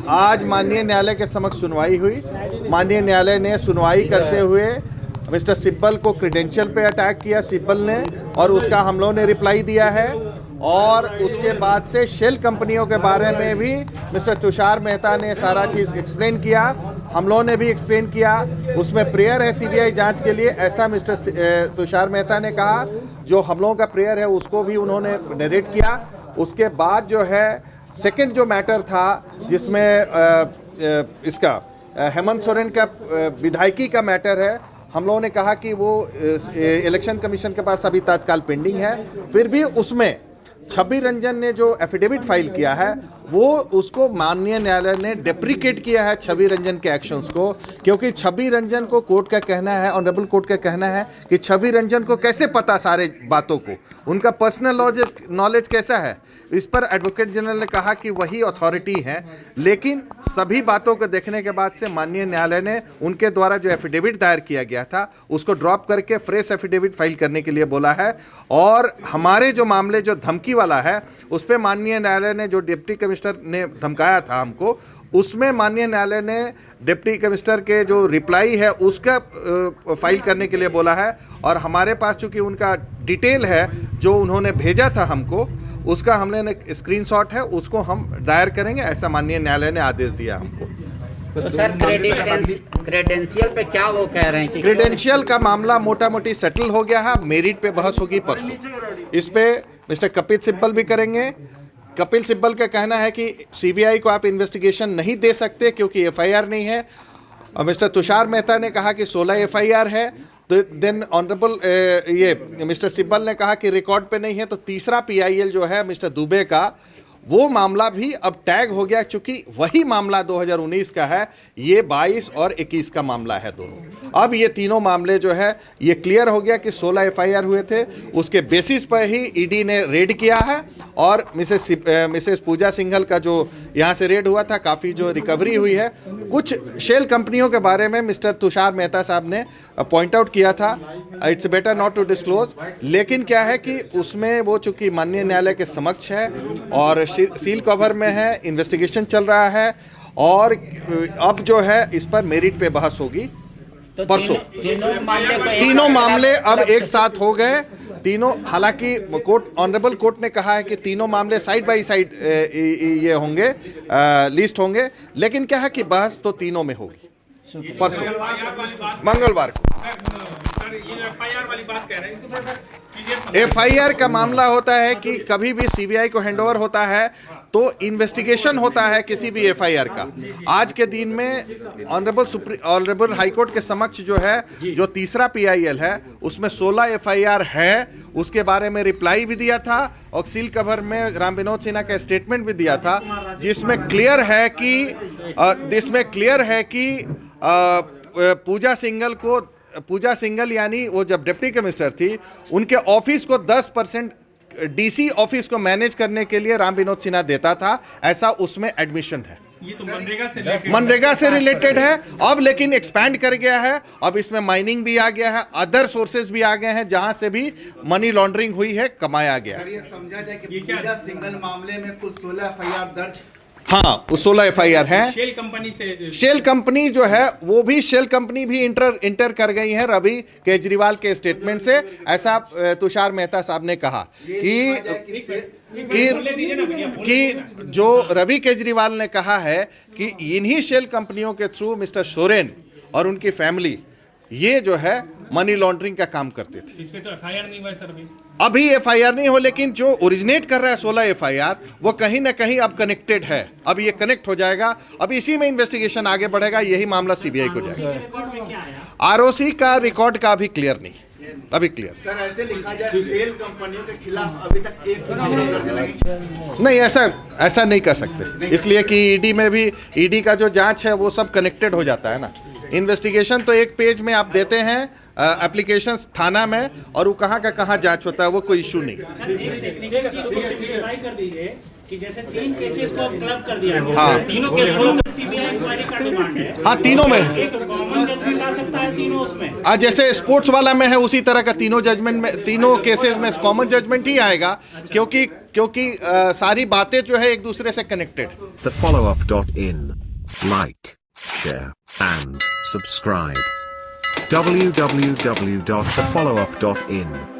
आज माननीय न्यायालय के समक्ष सुनवाई हुई। माननीय न्यायालय ने सुनवाई करते हुए मिस्टर सिब्बल को क्रेडेंशियल पे अटैक किया सिब्बल ने, और उसका हम लोगों ने रिप्लाई दिया है। और उसके बाद से शेल कंपनियों के बारे में भी मिस्टर तुषार मेहता ने सारा चीज़ एक्सप्लेन किया, हम लोगों ने भी एक्सप्लेन किया। उसमें प्रेयर है सीबीआई जांच के लिए, ऐसा मिस्टर तुषार मेहता ने कहा। जो हम लोगों का प्रेयर है उसको भी उन्होंने नरेट किया। उसके बाद जो है सेकंड जो मैटर था, जिसमें इसका हेमंत सोरेन का विधायकी का मैटर है, हम लोगों ने कहा कि वो इलेक्शन कमीशन के पास अभी तत्काल पेंडिंग है। फिर भी उसमें छवि रंजन ने जो एफिडेविट फाइल किया है वो उसको माननीय न्यायालय ने डेप्रिकेट किया है छवि रंजन के एक्शंस को, क्योंकि छवि रंजन को कोर्ट का कहना है, ऑनरेबल कोर्ट का कहना है कि छवि रंजन को कैसे पता सारे बातों को, उनका पर्सनल नॉलेज कैसा है। इस पर एडवोकेट जनरल ने कहा कि वही अथॉरिटी है, लेकिन सभी बातों को देखने के बाद से माननीय न्यायालय ने उनके द्वारा जो एफिडेविट दायर किया गया था उसको ड्रॉप करके फ्रेश एफिडेविट फाइल करने के लिए बोला है। और हमारे जो मामले जो धमकी वाला है उस पर माननीय न्यायालय ने जो डिप्टी कमिश्नर ने धमकाया था हमको, उसमें माननीय न्यायालय ने डिप्टी कमिश्नर के जो रिप्लाई है उसका फाइल करने के लिए बोला है। और हमारे पास चूंकि उनका डिटेल है जो उन्होंने भेजा था हमको, उसका हमने स्क्रीनशॉट है, उसको हम दायर करेंगे, ऐसा माननीय न्यायालय ने आदेश दिया हमको। तो सर क्रेडेंशियल पे क्या वो कह रहे हैं कि क्रेडेंशियल का मामला मोटा मोटी सेटल हो गया है, मेरिट पे बहस होगी परसों। इस पे मिस्टर कपिल सिब्बल भी करेंगे। कपिल सिब्बल का कहना है कि सीबीआई को आप इन्वेस्टिगेशन नहीं दे सकते क्योंकि एफआईआर नहीं है, और मिस्टर तुषार मेहता ने कहा कि 16 एफआईआर है। तो देन ऑनरेबल ये मिस्टर सिब्बल ने कहा कि रिकॉर्ड पे नहीं है। तो तीसरा पीआईएल जो है मिस्टर दुबे का, वो मामला भी अब टैग हो गया, चूंकि वही मामला 2019 का है, ये 22 और 21 का मामला है दोनों। अब ये तीनों मामले जो है ये क्लियर हो गया कि 16 एफआईआर हुए थे, उसके बेसिस पर ही ईडी ने रेड किया है। और मिसेस पूजा सिंघल का जो यहाँ से रेड हुआ था, काफ़ी जो रिकवरी हुई है। कुछ शेल कंपनियों के बारे में मिस्टर तुषार मेहता साहब ने पॉइंट आउट किया था, it's better not to disclose, लेकिन क्या है कि उसमें वो चूंकि माननीय न्यायालय के समक्ष है और सील कवर में है, इन्वेस्टिगेशन चल रहा है, और अब जो है इस पर मेरिट पे बहस होगी तो परसों। तीनों मामले अब एक साथ हो गए तीनों। हालांकि कोर्ट, ऑनरेबल कोर्ट ने कहा है कि तीनों मामले साइड बाय साइड ये होंगे, लिस्ट होंगे, लेकिन क्या है कि बहस तो तीनों में होगी परसों मंगलवार को। एफआईआर का मामला होता है कि कभी भी सीबीआई को हैंडओवर होता है तो इन्वेस्टिगेशन होता है किसी भी एफआईआर का। आज के दिन में ऑनरेबल हाईकोर्ट के समक्ष जो है, जो तीसरा पीआईएल है, उसमें 16 एफआईआर है। उसके बारे में रिप्लाई भी दिया था और सील कवर में राम विनोद सिन्हा का स्टेटमेंट भी दिया था, जिसमें क्लियर है कि पूजा सिंघल यानी वो जब डिप्टी कमिश्नर थी, उनके ऑफिस को 10% डीसी ऑफिस को मैनेज करने के लिए राम विनोद सिन्हा देता था, ऐसा उसमें एडमिशन है। ये तो मनरेगा से रिलेटेड है अब, लेकिन एक्सपैंड कर गया है। अब इसमें माइनिंग भी आ गया है, अदर सोर्सेज भी आ गए हैं जहां से भी मनी लॉन्ड्रिंग हुई है, कमाया गया। ये समझा जाए कि पूजा सिंगल मामले में कुल 16 एफआईआर दर्ज। हाँ, 16 एफआईआर है। शेल कंपनी जो है वो भी शेल कंपनी भी इंटर कर गई है रवि केजरीवाल के स्टेटमेंट से, ऐसा तुषार मेहता साहब ने कहा कि जो रवि केजरीवाल ने कहा है कि इन्हीं शेल कंपनियों के थ्रू मिस्टर सोरेन और उनकी फैमिली ये जो है मनी लॉन्ड्रिंग का काम करते थे। इस पे तो एफआईआर नहीं हुआ है सर अभी एफआईआर नहीं हो, लेकिन जो ओरिजिनेट कर रहा है 16 एफआईआर वो कहीं ना कहीं अब कनेक्टेड है। अब ये कनेक्ट हो जाएगा, अब इसी में इन्वेस्टिगेशन आगे बढ़ेगा, यही मामला सीबीआई को जाएगा। आरओसी का रिकॉर्ड का अभी क्लियर नहीं, अभी क्लियर सर ऐसे लिखा जाए सेल कंपनियों के खिलाफ अभी तक एक भी मामला दर्ज नहीं, ऐसा नहीं कर सकते, इसलिए कि ईडी का जो जांच है वो सब कनेक्टेड हो जाता है ना। इन्वेस्टिगेशन तो एक पेज में आप देते हैं एप्लीकेशन थाना में, और वो कहाँ का कहाँ जांच होता है वो कोई इशू नहीं। कर दीजिए कि जैसे 3 केसेस को क्लब कर दिया है। हाँ, तीनों केस सीबीआई इंक्वायरी का डिमांड है। हाँ, तीनों में एक कॉमन कॉमन जजमेंट आ सकता है तीनों उसमें। आज जैसे स्पोर्ट्स वाला में है उसी तरह का तीनों जजमेंट में, तीनों केसेस में कॉमन जजमेंट ही आएगा, क्योंकि सारी बातें जो है एक दूसरे से connected. thefollowup.in. Like, share, and subscribe. www.thefollowup.in